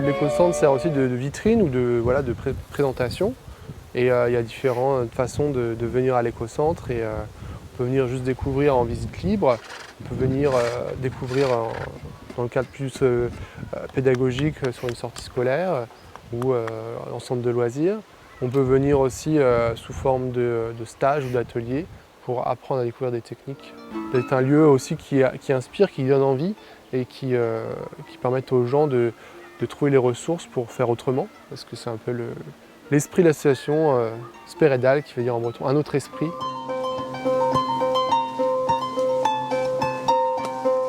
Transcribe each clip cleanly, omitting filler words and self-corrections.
L'éco-centre sert aussi de vitrine ou de présentation. Et il y a différentes façons de venir à l'éco-centre. Et on peut venir juste découvrir en visite libre. On peut venir découvrir dans le cadre plus pédagogique sur une sortie scolaire ou en centre de loisirs. On peut venir aussi sous forme de stage ou d'atelier pour apprendre à découvrir des techniques. C'est un lieu aussi qui inspire, qui donne envie et qui permettent aux gens de trouver les ressources pour faire autrement, parce que c'est un peu l'esprit de l'association Speredal, qui veut dire en breton un autre esprit.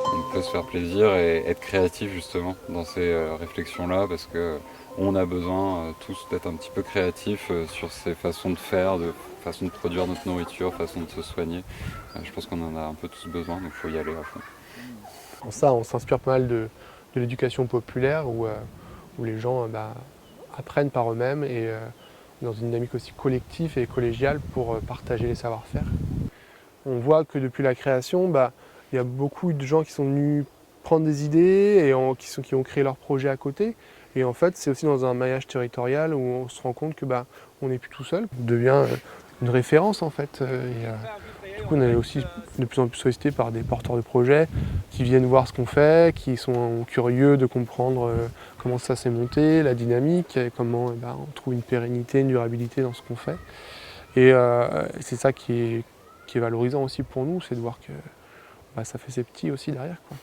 On peut se faire plaisir et être créatif justement dans ces réflexions-là, parce qu'on a besoin tous d'être un petit peu créatifs sur ces façons de faire, de façon de produire notre nourriture, façon de se soigner. Je pense qu'on en a un peu tous besoin, donc il faut y aller à fond. En ça, on s'inspire pas mal de l'éducation populaire où les gens apprennent par eux-mêmes et dans une dynamique aussi collective et collégiale pour partager les savoir-faire. On voit que depuis la création, il y a beaucoup de gens qui sont venus prendre des idées et qui ont créé leurs projets à côté. Et en fait, c'est aussi dans un maillage territorial où on se rend compte que on n'est plus tout seul. On devient une référence en fait. Du coup, on est aussi de plus en plus sollicité par des porteurs de projets qui viennent voir ce qu'on fait, qui sont curieux de comprendre comment ça s'est monté, la dynamique, et comment on trouve une pérennité, une durabilité dans ce qu'on fait. Et c'est ça qui est valorisant aussi pour nous, c'est de voir que ça fait ses petits aussi derrière, quoi.